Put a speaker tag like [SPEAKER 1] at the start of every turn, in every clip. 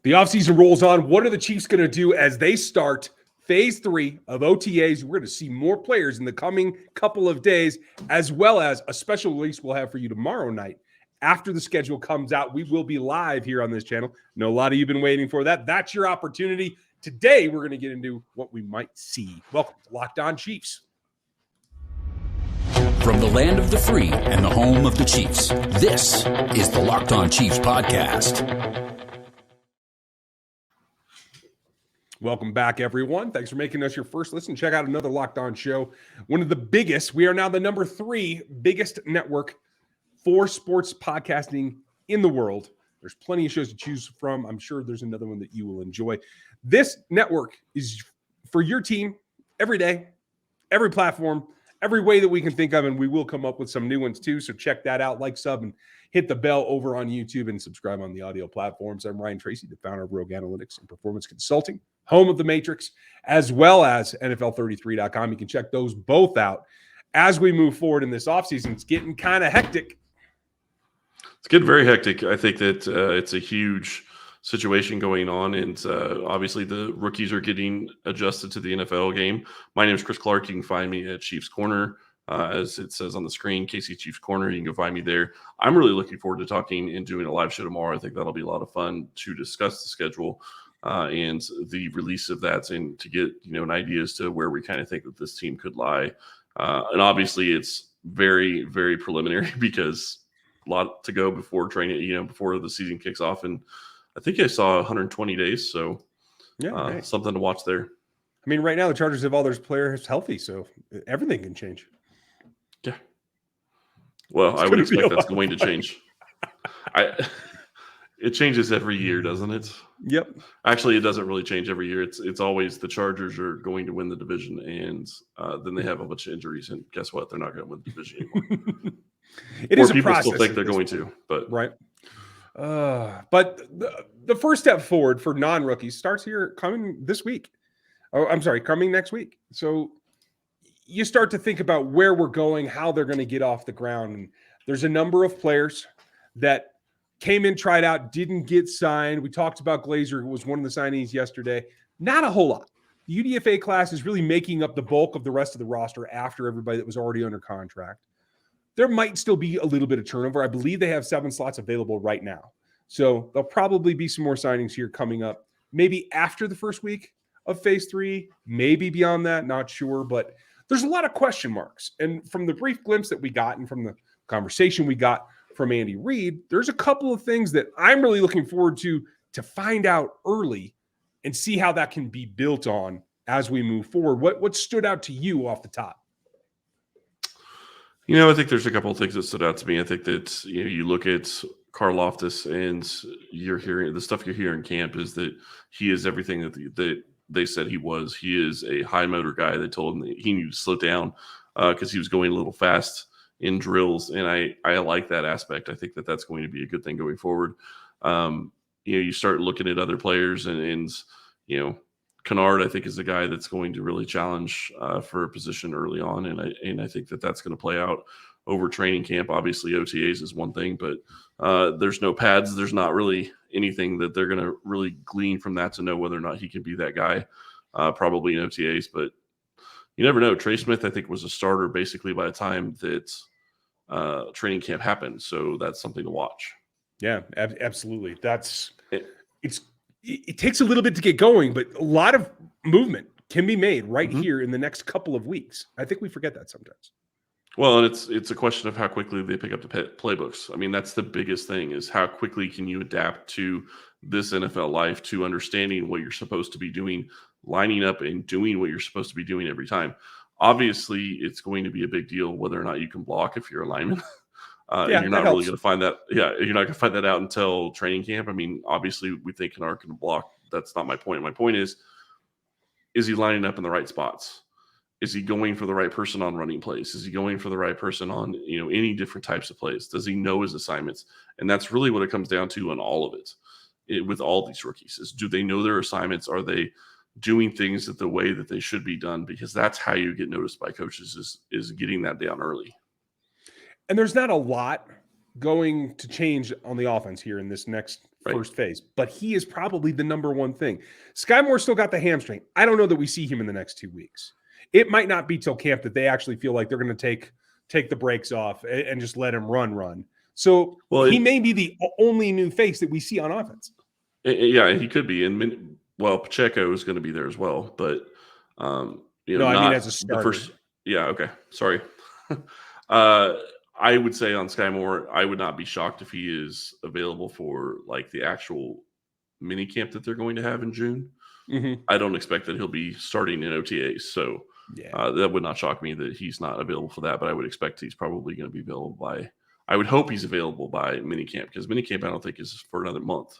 [SPEAKER 1] The offseason rolls on. What are the Chiefs going to do as they start phase 3 of OTAs? We're going to see more players in the coming couple of days, as well as a special release we'll have for you tomorrow night. After the schedule comes out, we will be live here on this channel. I know a lot of you have been waiting for that. That's your opportunity. Today, we're going to get into what we might see. Welcome to Locked On Chiefs.
[SPEAKER 2] From the land of the free and the home of the Chiefs, this is the Locked On Chiefs podcast.
[SPEAKER 1] Welcome back, everyone. Thanks for making us your first listen. Check out another Locked On show. One of the biggest. We are now the number 3 biggest network for sports podcasting in the world. There's plenty of shows to choose from. I'm sure there's another one that you will enjoy. This network is for your team every day, every platform, every way that we can think of, and we will come up with some new ones too. So check that out, like, sub, and hit the bell over on YouTube and subscribe on the audio platforms. I'm Ryan Tracy, the founder of Rogue Analytics and Performance Consulting, home of the Matrix, as well as NFL33.com. You can check those both out as we move forward in this offseason. It's getting kind of hectic.
[SPEAKER 3] It's getting very hectic. I think that it's a huge situation going on, and obviously the rookies are getting adjusted to the NFL game. My name is Chris Clark. You can find me at Chiefs Corner, as it says on the screen, KC Chiefs Corner. You can find me there. I'm really looking forward to talking and doing a live show tomorrow. I think that'll be a lot of fun to discuss the schedule and the release of that, and to get an idea as to where we kind of think that this team could lie. And obviously it's very, very preliminary because a lot to go before training, before the season kicks off. And I think I saw 120 days, so yeah, something to watch there.
[SPEAKER 1] I mean, right now the Chargers have all their players healthy, so everything can change.
[SPEAKER 3] Yeah. Well, I would expect that's going to change. It changes every year, doesn't it?
[SPEAKER 1] Yep.
[SPEAKER 3] Actually, it doesn't really change every year. It's always the Chargers are going to win the division, and then they have a bunch of injuries, and guess what? They're not going to win the division anymore.
[SPEAKER 1] It is a
[SPEAKER 3] people
[SPEAKER 1] process.
[SPEAKER 3] Still think they're going to, but
[SPEAKER 1] right. But the first step forward for non-rookies starts here coming this week. Coming next week. So you start to think about where we're going, how they're going to get off the ground. And there's a number of players that came in, tried out, didn't get signed. We talked about Glazer, who was one of the signees yesterday. Not a whole lot. The UDFA class is really making up the bulk of the rest of the roster after everybody that was already under contract. There might still be a little bit of turnover. I believe they have 7 slots available right now. So there'll probably be some more signings here coming up, maybe after the first week of phase 3, maybe beyond that, not sure. But there's a lot of question marks. And from the brief glimpse that we got and from the conversation we got from Andy Reid, there's a couple of things that I'm really looking forward to find out early and see how that can be built on as we move forward. What stood out to you off the top?
[SPEAKER 3] I think there's a couple of things that stood out to me. I think that you look at Karlaftis, and you're hearing the stuff you hear in camp is that he is everything that they said he was. He is a high motor guy. They told him that he needed to slow down because he was going a little fast in drills, and I like that aspect. I think that that's going to be a good thing going forward. You start looking at other players, and Kennard, I think, is a guy that's going to really challenge for a position early on, and I think that that's going to play out over training camp. Obviously, OTAs is one thing, but there's no pads. There's not really anything that they're going to really glean from that to know whether or not he can be that guy, probably in OTAs. But you never know. Trey Smith, I think, was a starter basically by the time that training camp happened, so that's something to watch.
[SPEAKER 1] Yeah, absolutely. It takes a little bit to get going, but a lot of movement can be made right here in the next couple of weeks. I think we forget that sometimes.
[SPEAKER 3] Well, and it's a question of how quickly they pick up the playbooks. I mean, that's the biggest thing, is how quickly can you adapt to this NFL life, to understanding what you're supposed to be doing, lining up and doing what you're supposed to be doing every time. Obviously, it's going to be a big deal whether or not you can block if you're a lineman. You're not really going to find that. Yeah, you're not going to find that out until training camp. I mean, obviously, we think Kennard can block. That's not my point. My point is he lining up in the right spots? Is he going for the right person on running plays? Is he going for the right person on any different types of plays? Does he know his assignments? And that's really what it comes down to in all of it with all these rookies, is do they know their assignments? Are they doing things the way that they should be done? Because that's how you get noticed by coaches, is getting that down early.
[SPEAKER 1] And there's not a lot going to change on the offense here in this next first phase, but he is probably the number one thing. Sky Moore still got the hamstring. I don't know that we see him in the next 2 weeks. It might not be till camp that they actually feel like they're going to take the brakes off and just let him run. So he may be the only new face that we see on offense.
[SPEAKER 3] Yeah, he could be. And Pacheco is going to be there as well, but I mean as a starter. Okay. Sorry. I would say on Sky Moore, I would not be shocked if he is available for like the actual minicamp that they're going to have in June.
[SPEAKER 1] Mm-hmm.
[SPEAKER 3] I don't expect that he'll be starting in OTAs. So that would not shock me that he's not available for that, but I would expect he's probably going to be available I would hope he's available by minicamp, because minicamp I don't think is for another month.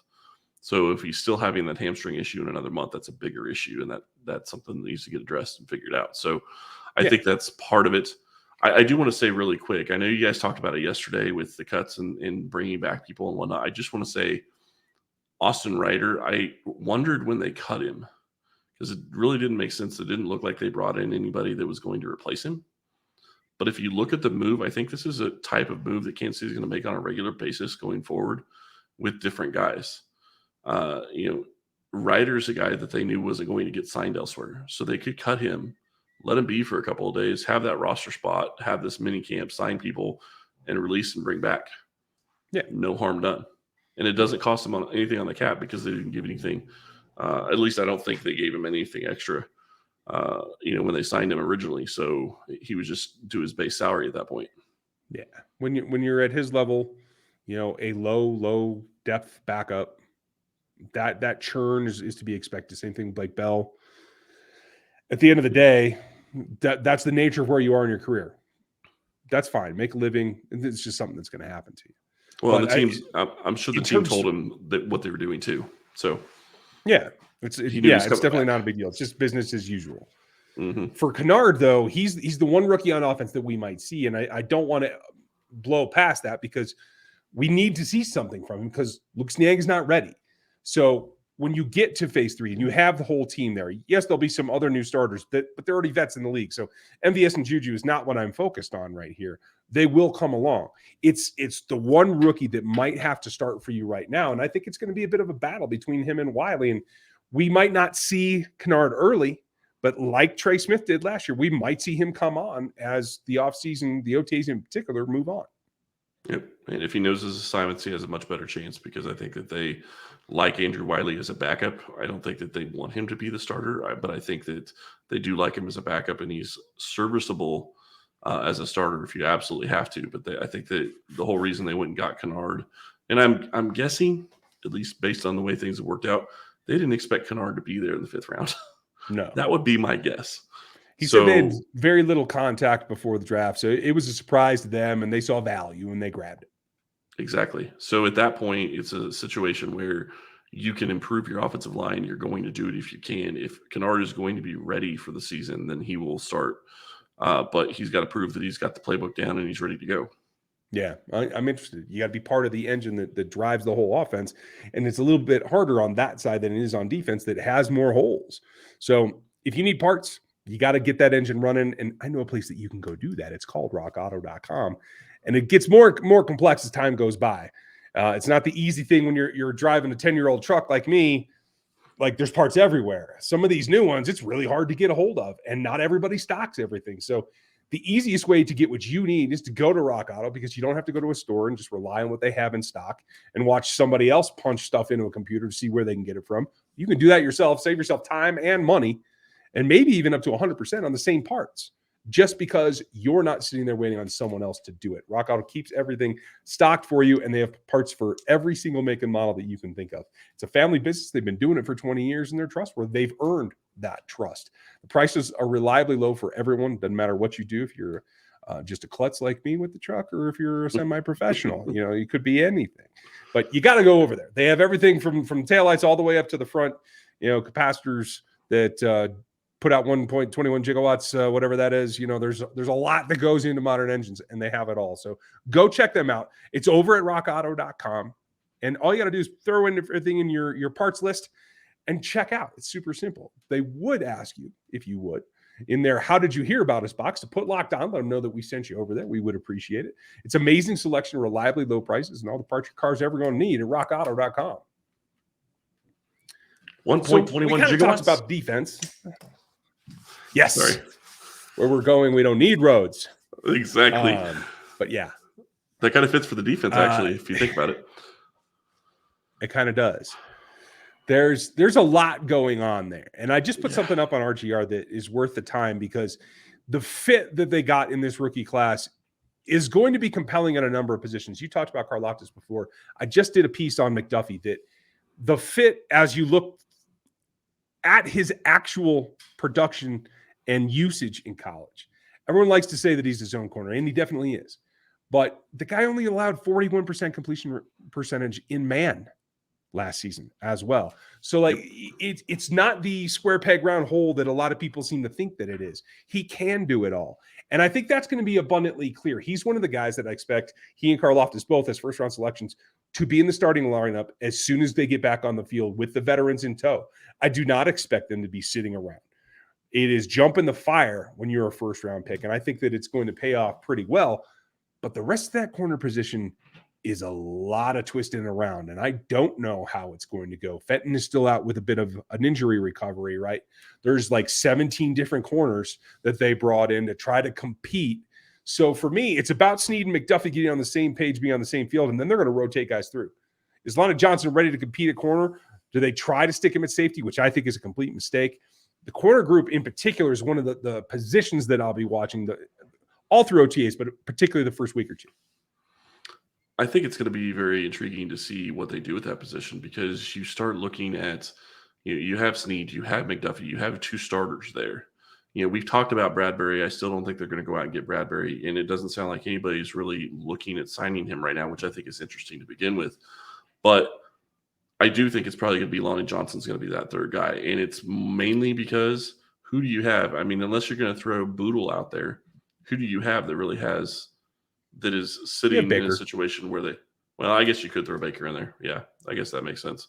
[SPEAKER 3] So if he's still having that hamstring issue in another month, that's a bigger issue, and that's something that needs to get addressed and figured out. So I think that's part of it. I do want to say really quick, I know you guys talked about it yesterday with the cuts and bringing back people and whatnot. I just want to say Austin Ryder, I wondered when they cut him, because it really didn't make sense. It didn't look like they brought in anybody that was going to replace him. But if you look at the move, I think this is a type of move that Kansas City is going to make on a regular basis going forward with different guys. Ryder's a guy that they knew wasn't going to get signed elsewhere. So they could cut him, let him be for a couple of days, have that roster spot, have this mini camp, sign people, and release and bring back.
[SPEAKER 1] Yeah.
[SPEAKER 3] No harm done. And it doesn't cost them anything on the cap, because they didn't give anything. At least I don't think they gave him anything extra, when they signed him originally. So he was just do his base salary at that point.
[SPEAKER 1] Yeah. When you're at his level, a low depth backup, that churn is to be expected. Same thing with Blake Bell. At the end of the day, that's the nature of where you are in your career. That's fine. Make a living. It's just something that's going to happen to you.
[SPEAKER 3] Well, the teams, I'm sure the team told him that what they were doing too. So
[SPEAKER 1] yeah, it's definitely not a big deal. It's just business as usual.
[SPEAKER 3] Mm-hmm.
[SPEAKER 1] For Kennard, though, he's the one rookie on offense that we might see, and I don't want to blow past that, because we need to see something from him, because Luke Niang is not ready. So when you get to phase 3 and you have the whole team there, yes, there'll be some other new starters, but they're already vets in the league. So MVS and Juju is not what I'm focused on right here. They will come along. It's the one rookie that might have to start for you right now, and I think it's going to be a bit of a battle between him and Wiley. And we might not see Kennard early, but like Trey Smith did last year, we might see him come on as the offseason, the OTAs in particular, move on.
[SPEAKER 3] Yep. And if he knows his assignments, he has a much better chance, because I think that they like Andrew Wiley as a backup. I don't think that they want him to be the starter, but I think that they do like him as a backup, and he's serviceable as a starter if you absolutely have to. But I think that the whole reason they went and got Kennard, and I'm guessing, at least based on the way things have worked out, they didn't expect Kennard to be there in the 5th round.
[SPEAKER 1] No.
[SPEAKER 3] That would be my guess.
[SPEAKER 1] He said they had very little contact before the draft, so it was a surprise to them, and they saw value, and they grabbed it.
[SPEAKER 3] Exactly. So at that point, it's a situation where you can improve your offensive line. You're going to do it if you can. If Kennard is going to be ready for the season, then he will start. But he's got to prove that he's got the playbook down and he's ready to go.
[SPEAKER 1] Yeah, I'm interested. You got to be part of the engine that drives the whole offense, and it's a little bit harder on that side than it is on defense that has more holes. So if you need parts, you got to get that engine running, and I know a place that you can go do that. It's called rockauto.com, and it gets more complex as time goes by. It's not the easy thing when you're driving a 10-year-old truck like me. Like, there's parts everywhere. Some of these new ones, it's really hard to get a hold of, and not everybody stocks everything. So the easiest way to get what you need is to go to Rock Auto, because you don't have to go to a store and just rely on what they have in stock and watch somebody else punch stuff into a computer to see where they can get it from. You can do that yourself, save yourself time and money, and maybe even up to 100% on the same parts, just because you're not sitting there waiting on someone else to do it. Rock Auto keeps everything stocked for you, and they have parts for every single make and model that you can think of. It's a family business. They've been doing it for 20 years, and they're trustworthy. They've earned that trust. The prices are reliably low for everyone. Doesn't matter what you do. If you're just a klutz like me with the truck, or if you're a semi-professional, you could be anything. But you got to go over there. They have everything from taillights all the way up to the front, capacitors that put out 1.21 gigawatts, whatever that is. There's a lot that goes into modern engines, and they have it all. So go check them out. It's over at rockauto.com. And all you got to do is throw in everything in your parts list and check out. It's super simple. They would ask you, if you would, in there, how did you hear about us box, to put Locked On, let them know that we sent you over there. We would appreciate it. It's amazing selection, reliably low prices, and all the parts your car's ever going to need at rockauto.com.
[SPEAKER 3] 1.21
[SPEAKER 1] kind of talked
[SPEAKER 3] gigawatts.
[SPEAKER 1] about defense. Yes.
[SPEAKER 3] Sorry.
[SPEAKER 1] Where we're going, we don't need roads.
[SPEAKER 3] Exactly.
[SPEAKER 1] But yeah.
[SPEAKER 3] That kind of fits for the defense, actually, if you think about it.
[SPEAKER 1] It kind of does. There's a lot going on there. And I just put something up on RGR that is worth the time because the fit that they got in this rookie class is going to be compelling at a number of positions. You talked about Karlaftis before. I just did a piece on McDuffie that the fit, as you look at his actual production and usage in college, everyone likes to say that he's a zone corner, and he definitely is. But the guy only allowed 41% completion percentage in man last season as well. So like it's not the square peg round hole that a lot of people seem to think that it is. He can do it all. And I think that's going to be abundantly clear. He's one of the guys that I expect, he and Karlaftis both as first round selections, to be in the starting lineup as soon as they get back on the field with the veterans in tow. I do not expect them to be sitting around. It is jump in the fire when you're a first round pick. And I think that it's going to pay off pretty well. But the rest of that corner position is a lot of twisting around, and I don't know how it's going to go. Fenton is still out with a bit of an injury recovery, right? There's like 17 different corners that they brought in to try to compete. So for me, it's about Snead and McDuffie getting on the same page, being on the same field, and then they're going to rotate guys through. Is Lonnie Johnson ready to compete at corner? Do they try to stick him at safety, which I think is a complete mistake? The corner group in particular is one of the positions that I'll be watching all through OTAs, but particularly the first week or two.
[SPEAKER 3] I think it's going to be very intriguing to see what they do with that position because you start looking at, you have Snead, you have McDuffie, you have two starters there. We've talked about Bradbury. I still don't think they're going to go out and get Bradbury, and it doesn't sound like anybody's really looking at signing him right now, which I think is interesting to begin with. But I do think it's probably going to be Lonnie Johnson's going to be that third guy, and it's mainly because who do you have? I mean, unless you're going to throw Boodle out there, who do you have that really has – that is sitting in a situation where I guess you could throw Baker in there. Yeah, I guess that makes sense.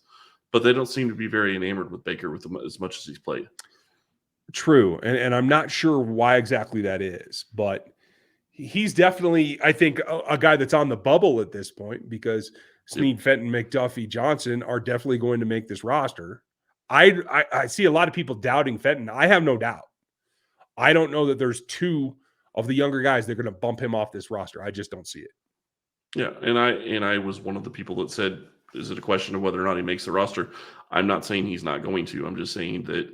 [SPEAKER 3] But they don't seem to be very enamored with Baker with as much as he's played.
[SPEAKER 1] True. And I'm not sure why exactly that is, but he's definitely, I think, a guy that's on the bubble at this point because Snead, Fenton, McDuffie, Johnson are definitely going to make this roster. I see a lot of people doubting Fenton. I have no doubt. I don't know that there's two of the younger guys, they're going to bump him off this roster. I just don't see it.
[SPEAKER 3] Yeah, and I was one of the people that said, is it a question of whether or not he makes the roster? I'm not saying he's not going to. I'm just saying that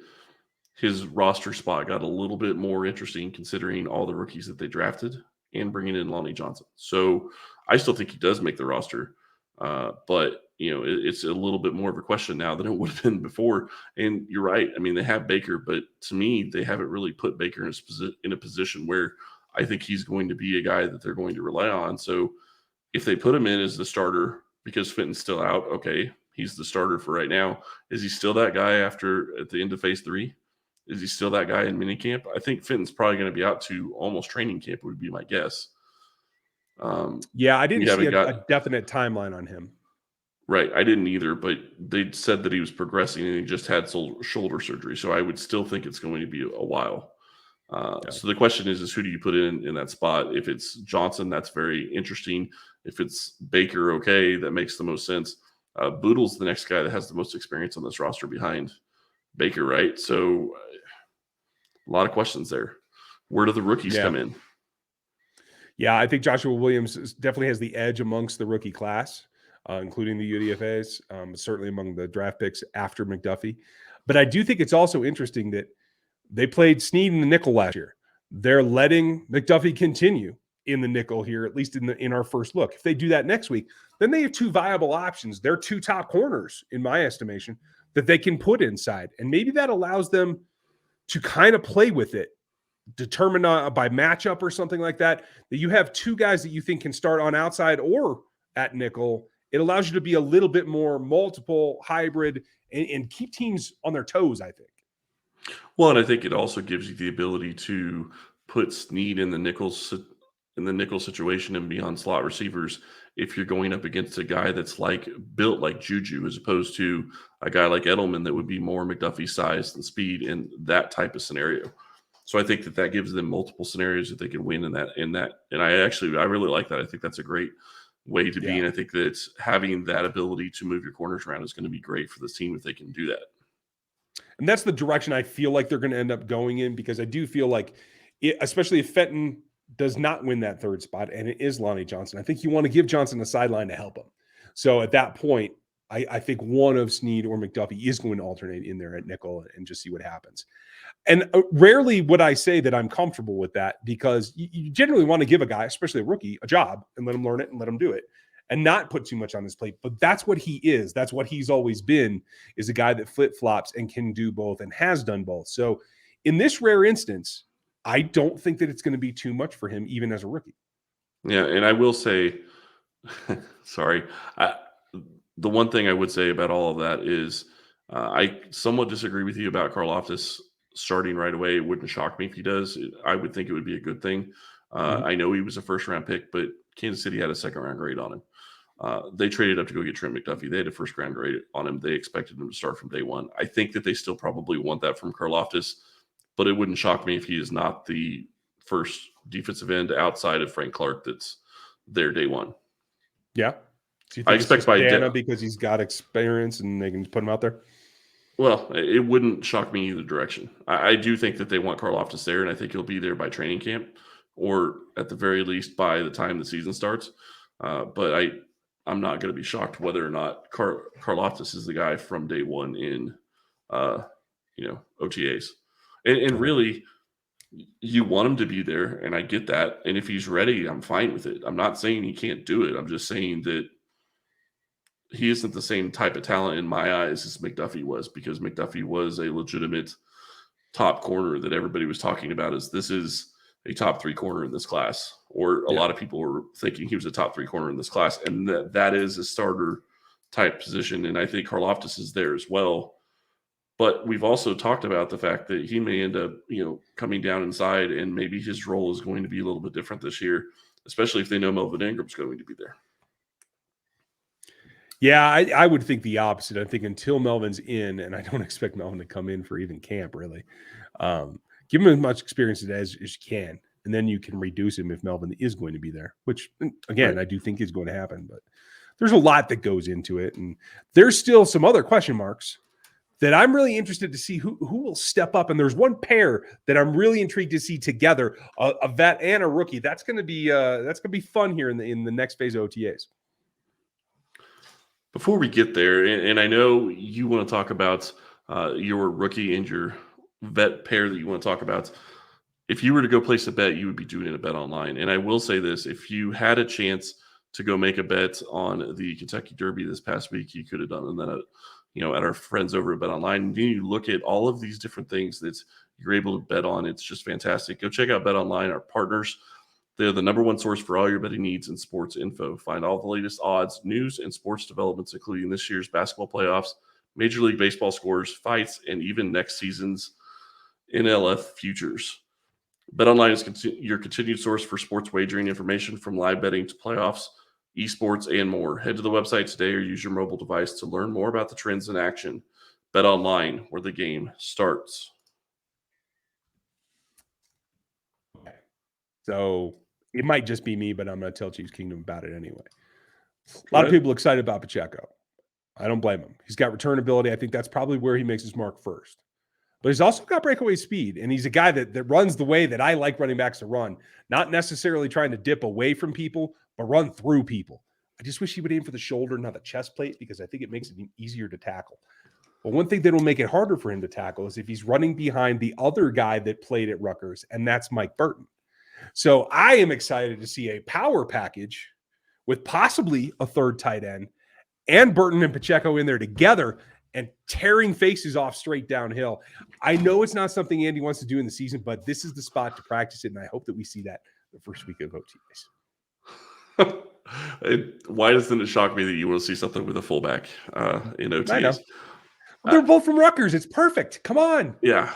[SPEAKER 3] his roster spot got a little bit more interesting considering all the rookies that they drafted and bringing in Lonnie Johnson. So I still think he does make the roster, but it's a little bit more of a question now than it would have been before. And you're right. I mean, they have Baker, but to me, they haven't really put Baker in a position where I think he's going to be a guy that they're going to rely on. So if they put him in as the starter because Fenton's still out, okay, he's the starter for right now. Is he still that guy at the end of phase 3? Is he still that guy in minicamp? I think Fenton's probably going to be out to almost training camp would be my guess.
[SPEAKER 1] I didn't see a definite timeline on him.
[SPEAKER 3] Right. I didn't either, but they said that he was progressing and he just had shoulder surgery. So I would still think it's going to be a while. So the question is who do you put in that spot? If it's Johnson, that's very interesting. If it's Baker, okay, that makes the most sense. Boodle's the next guy that has the most experience on this roster behind Baker, right? So a lot of questions there. Where do the rookies come in?
[SPEAKER 1] Yeah, I think Joshua Williams definitely has the edge amongst the rookie class, including the UDFAs, certainly among the draft picks after McDuffie. But I do think it's also interesting that they played Snead in the nickel last year. They're letting McDuffie continue in the nickel here, at least in our first look. If they do that next week, then they have two viable options. They're two top corners, in my estimation, that they can put inside. And maybe that allows them to kind of play with it, determine by matchup or something like that, that you have two guys that you think can start on outside or at nickel. It allows you to be a little bit more multiple, hybrid, and keep teams on their toes, I think.
[SPEAKER 3] Well, and I think it also gives you the ability to put Snead in the nickel situation and be on slot receivers if you're going up against a guy that's built like Juju, as opposed to a guy like Edelman that would be more McDuffie size and speed in that type of scenario. So I think that gives them multiple scenarios that they can win in that. And I really like that. I think that's a great way to be. And I think that having that ability to move your corners around is going to be great for this team if they can do that.
[SPEAKER 1] And that's the direction I feel like they're going to end up going in, because I do feel like, especially if Fenton does not win that third spot and it is Lonnie Johnson, I think you want to give Johnson a sideline to help him. So at that point, I think one of Snead or McDuffie is going to alternate in there at nickel and just see what happens. And rarely would I say that I'm comfortable with that, because you generally want to give a guy, especially a rookie, a job and let him learn it and let him do it and not put too much on his plate. But that's what he is. That's what he's always been, is a guy that flip-flops and can do both and has done both. So in this rare instance, I don't think that it's going to be too much for him, even as a rookie.
[SPEAKER 3] Yeah, and I will say, sorry, the one thing I would say about all of that is I somewhat disagree with you about Karlaftis starting right away. It wouldn't shock me if he does. I would think it would be a good thing. I know he was a first-round pick, but Kansas City had a second-round grade on him. They traded up to go get Trent McDuffie. They had a first-round grade on him. They expected him to start from day one. I think that they still probably want that from Karlaftis, but it wouldn't shock me if he is not the first defensive end outside of Frank Clark that's there day one.
[SPEAKER 1] Yeah. Do you think
[SPEAKER 3] I expect by
[SPEAKER 1] Dana because he's got experience and they can put him out there?
[SPEAKER 3] Well, it wouldn't shock me either direction. I do think that they want Karlaftis there, and I think he'll be there by training camp, or at the very least by the time the season starts. But I'm not going to be shocked whether or not Karlaftis is the guy from day one in, OTAs. And really, you want him to be there, and I get that. And if he's ready, I'm fine with it. I'm not saying he can't do it. I'm just saying that he isn't the same type of talent in my eyes as McDuffie was, because McDuffie was a legitimate top corner that everybody was talking about as this is a top 3 corner in this class, or a lot of people were thinking he was a top 3 corner in this class. And that is a starter type position. And I think Karlaftis is there as well. But we've also talked about the fact that he may end up, coming down inside, and maybe his role is going to be a little bit different this year, especially if they know Melvin Ingram's going to be there.
[SPEAKER 1] Yeah, I would think the opposite. I think until Melvin's in, and I don't expect Melvin to come in for even camp, really. Give him as much experience as you can, and then you can reduce him if Melvin is going to be there, which, again, I do think is going to happen. But there's a lot that goes into it, and there's still some other question marks that I'm really interested to see who will step up. And there's one pair that I'm really intrigued to see together, a vet and a rookie. That's going to be fun here in the next phase of OTAs.
[SPEAKER 3] Before we get there, and I know you want to talk about your rookie and your vet pair that you want to talk about. If you were to go place a bet, you would be doing it at BetOnline. And I will say this, if you had a chance to go make a bet on the Kentucky Derby this past week, you could have done that at our friends over at BetOnline. And then you look at all of these different things that you're able to bet on. It's just fantastic. Go check out BetOnline, our partners. They're the number one source for all your betting needs and sports info. Find all the latest odds, news, and sports developments, including this year's basketball playoffs, Major League Baseball scores, fights, and even next season's NLF futures. BetOnline is your continued source for sports wagering information, from live betting to playoffs, esports, and more. Head to the website today or use your mobile device to learn more about the trends in action. BetOnline, where the game starts.
[SPEAKER 1] So it might just be me, but I'm going to tell Chiefs Kingdom about it anyway. A lot of people excited about Pacheco. I don't blame him. He's got return ability. I think that's probably where he makes his mark first. But he's also got breakaway speed, and he's a guy that runs the way that I like running backs to run, not necessarily trying to dip away from people, but run through people. I just wish he would aim for the shoulder, not the chest plate, because I think it makes it easier to tackle. But one thing that will make it harder for him to tackle is if he's running behind the other guy that played at Rutgers, and that's Mike Burton. So I am excited to see a power package with possibly a third tight end and Burton and Pacheco in there together and tearing faces off straight downhill. I know it's not something Andy wants to do in the season, but this is the spot to practice it, and I hope that we see that the first week of OTAs.
[SPEAKER 3] Why doesn't it shock me that you want to see something with a fullback in OTAs?
[SPEAKER 1] I know. They're both from Rutgers. It's perfect. Come on.
[SPEAKER 3] Yeah.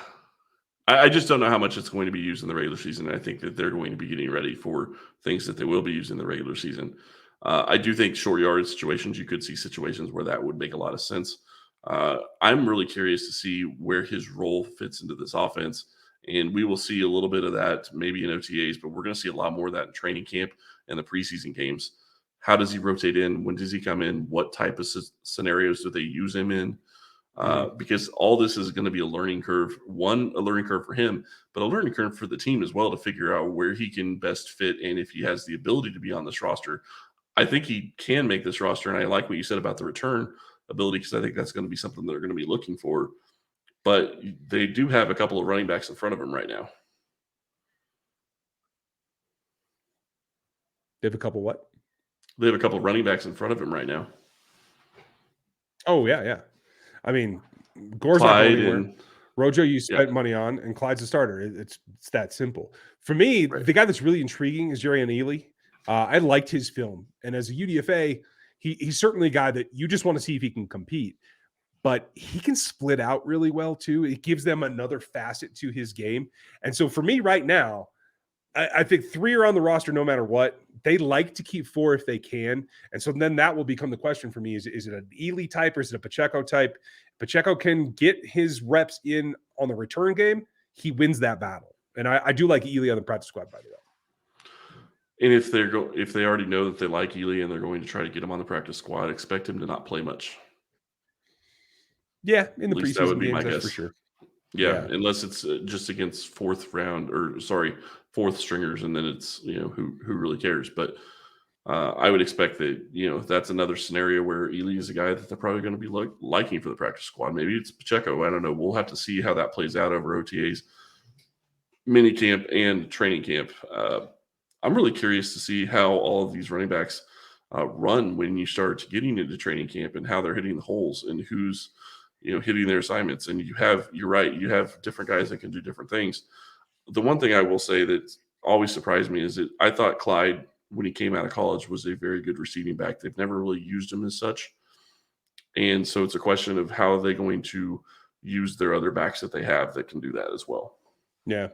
[SPEAKER 3] I just don't know how much it's going to be used in the regular season. I think that they're going to be getting ready for things that they will be used in the regular season. I do think short yardage situations, you could see situations where that would make a lot of sense. I'm really curious to see where his role fits into this offense. And we will see a little bit of that maybe in OTAs, but we're going to see a lot more of that in training camp and the preseason games. How does he rotate in? When does he come in? What type of scenarios do they use him in? because all this is going to be a learning curve. One, a learning curve for him, but a learning curve for the team as well to figure out where he can best fit and if he has the ability to be on this roster. I think he can make this roster, and I like what you said about the return ability because I think that's going to be something they're going to be looking for. But they do have a couple of running backs in front of him right now.
[SPEAKER 1] They have a couple what?
[SPEAKER 3] They have a couple of running backs in front of him right now.
[SPEAKER 1] Oh, yeah. I mean, Gore's
[SPEAKER 3] Clyde
[SPEAKER 1] not going anywhere. Rojo you spent money on, and Clyde's a starter. It's that simple. For me, the guy that's really intriguing is Jerry Ely. I liked his film. And as a UDFA, he's certainly a guy that you just want to see if he can compete. But he can split out really well, too. It gives them another facet to his game. And so for me right now, I think 3 are on the roster no matter what. They like to keep 4 if they can. And so then that will become the question for me. Is it an Ely type or is it a Pacheco type? Pacheco can get his reps in on the return game. He wins that battle. And I do like Ely on the practice squad, by the way.
[SPEAKER 3] And if they already know that they like Ely and they're going to try to get him on the practice squad, expect him to not play much.
[SPEAKER 1] Yeah, in the preseason games, that's for sure.
[SPEAKER 3] Yeah, unless it's just against fourth stringers, and then it's who really cares. But I would expect that that's another scenario where Ely is a guy that they're probably going to be liking for the practice squad. Maybe it's Pacheco. I don't know. We'll have to see how that plays out over OTAs, minicamp, and training camp. I'm really curious to see how all of these running backs run when you start getting into training camp and how they're hitting the holes and who's hitting their assignments. And you're right, you have different guys that can do different things. The one thing I will say that always surprised me is that I thought Clyde, when he came out of college, was a very good receiving back. They've never really used him as such. And so it's a question of how are they going to use their other backs that they have that can do that as well.
[SPEAKER 1] Yeah,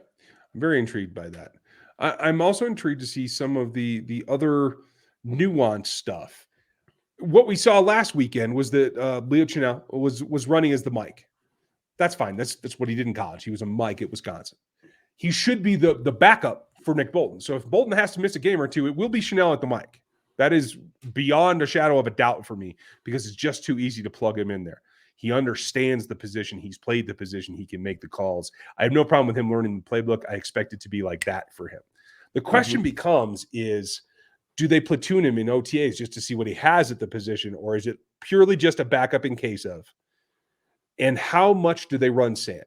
[SPEAKER 1] I'm very intrigued by that. I'm also intrigued to see some of the other nuanced stuff. What we saw last weekend was that Leo Chenal was running as the Mike. That's fine. That's what he did in college. He was a Mike at Wisconsin. He should be the backup for Nick Bolton. So if Bolton has to miss a game or two, it will be Chenal at the Mike. That is beyond a shadow of a doubt for me because it's just too easy to plug him in there. He understands the position. He's played the position. He can make the calls. I have no problem with him learning the playbook. I expect it to be like that for him. The question becomes is, do they platoon him in OTAs just to see what he has at the position, or is it purely just a backup in case of? And how much do they run Sam?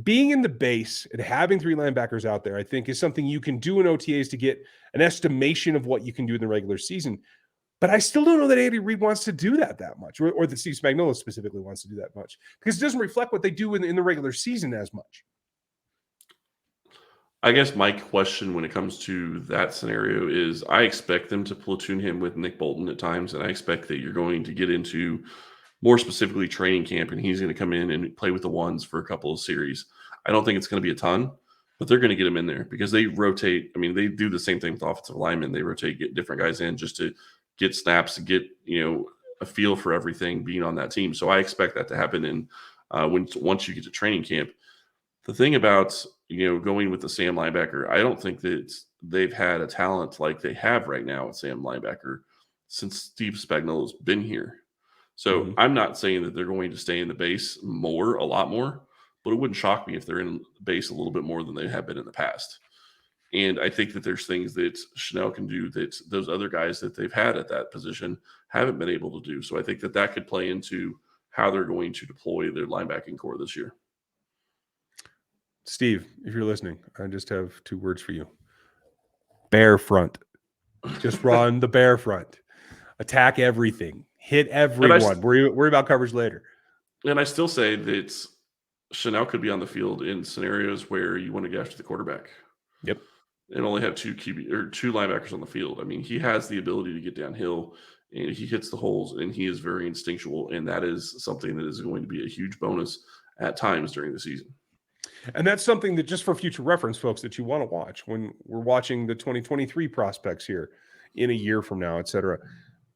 [SPEAKER 1] Being in the base and having 3 linebackers out there, I think, is something you can do in OTAs to get an estimation of what you can do in the regular season. But I still don't know that Andy Reid wants to do that much, or that Steve Spagnuolo specifically wants to do that much, because it doesn't reflect what they do in the regular season as much.
[SPEAKER 3] I guess my question when it comes to that scenario is I expect them to platoon him with Nick Bolton at times, and I expect that you're going to get into more specifically training camp, and he's going to come in and play with the ones for a couple of series. I don't think it's going to be a ton, but they're going to get him in there because they rotate. I mean, they do the same thing with offensive linemen. They rotate, get different guys in just to get snaps, get a feel for everything being on that team. So I expect that to happen. And once you get to training camp, the thing about going with the Sam linebacker, I don't think that they've had a talent like they have right now at Sam linebacker since Steve Spagnuolo's been here. So I'm not saying that they're going to stay in the base a lot more, but it wouldn't shock me if they're in the base a little bit more than they have been in the past. And I think that there's things that Chenal can do that those other guys that they've had at that position haven't been able to do. So I think that could play into how they're going to deploy their linebacking core this year.
[SPEAKER 1] Steve, if you're listening, I just have 2 words for you. Bear front. Just run the bear front. Attack everything. Hit everyone. Worry about coverage later.
[SPEAKER 3] And I still say that Chenal could be on the field in scenarios where you want to get after the quarterback.
[SPEAKER 1] Yep.
[SPEAKER 3] And only have 2 linebackers on the field. I mean, he has the ability to get downhill, and he hits the holes, and he is very instinctual, and that is something that is going to be a huge bonus at times during the season.
[SPEAKER 1] And that's something that, just for future reference, folks, that you want to watch when we're watching the 2023 prospects here in a year from now, et cetera.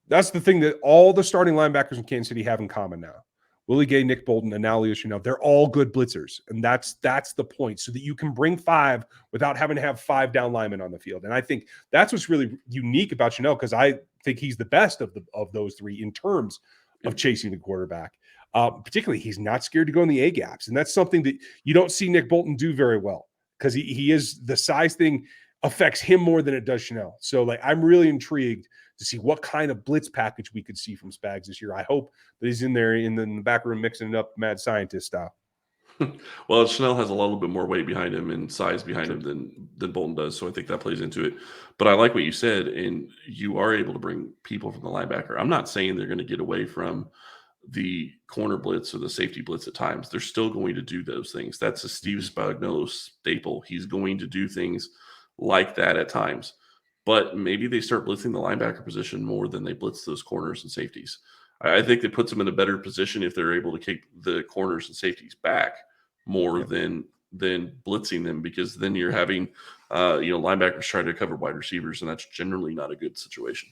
[SPEAKER 1] That's the thing that all the starting linebackers in Kansas City have in common now. Willie Gay, Nick Bolton, and now Leo Chenal, they're all good blitzers. And that's the point, so that you can bring 5 without having to have 5 down linemen on the field. And I think that's what's really unique about Chenal, because I think he's the best of those 3 in terms of chasing the quarterback. Particularly, he's not scared to go in the A gaps. And that's something that you don't see Nick Bolton do very well, because he is, the size thing affects him more than it does Chanel. So like, I'm really intrigued to see what kind of blitz package we could see from Spags this year. I hope that he's in there in the back room mixing it up mad scientist style.
[SPEAKER 3] Well, Chanel has a little bit more weight behind him and size behind him than Bolton does, so I think that plays into it. But I like what you said, and you are able to bring people from the linebacker. I'm not saying they're going to get away from the corner blitz or the safety blitz at times. They're still going to do those things. That's a Steve Spagnuolo staple. He's going to do things like that at times. But maybe they start blitzing the linebacker position more than they blitz those corners and safeties. I think it puts them in a better position if they're able to keep the corners and safeties back more than blitzing them, because then you're having linebackers trying to cover wide receivers, and that's generally not a good situation.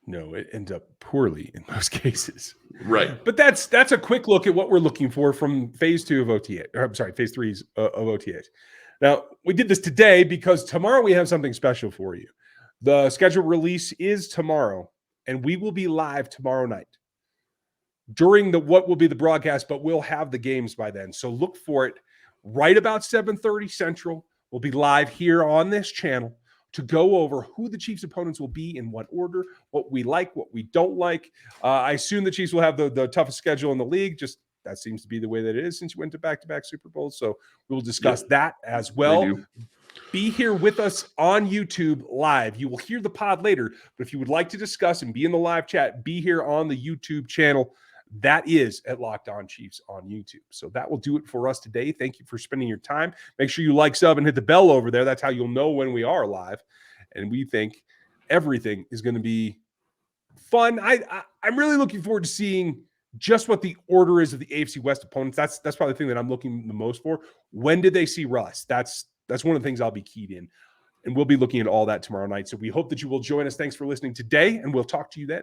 [SPEAKER 1] No, it ends up poorly in most cases.
[SPEAKER 3] Right.
[SPEAKER 1] But that's a quick look at what we're looking for from phase 2 of OTA. Or I'm sorry, phase 3 of OTAs. Now, we did this today because tomorrow we have something special for you. The schedule release is tomorrow, and we will be live tomorrow night during what will be the broadcast, but we'll have the games by then. So look for it right about 7:30 Central. We'll be live here on this channel to go over who the Chiefs' opponents will be in what order, what we like, what we don't like. I assume the Chiefs will have the toughest schedule in the league. Just that seems to be the way that it is since you went to back-to-back Super Bowls. So we'll discuss that as well. Be here with us on YouTube live. You will hear the pod later, but if you would like to discuss and be in the live chat, be here on the YouTube channel. That is at Locked On Chiefs on YouTube. So that will do it for us today. Thank you for spending your time. Make sure you like, sub, and hit the bell over there. That's how you'll know when we are live. And we think everything is going to be fun. I'm really looking forward to seeing just what the order is of the AFC West opponents. That's probably the thing that I'm looking the most for. When did they see Russ? That's one of the things I'll be keyed in. And we'll be looking at all that tomorrow night. So we hope that you will join us. Thanks for listening today, and we'll talk to you then.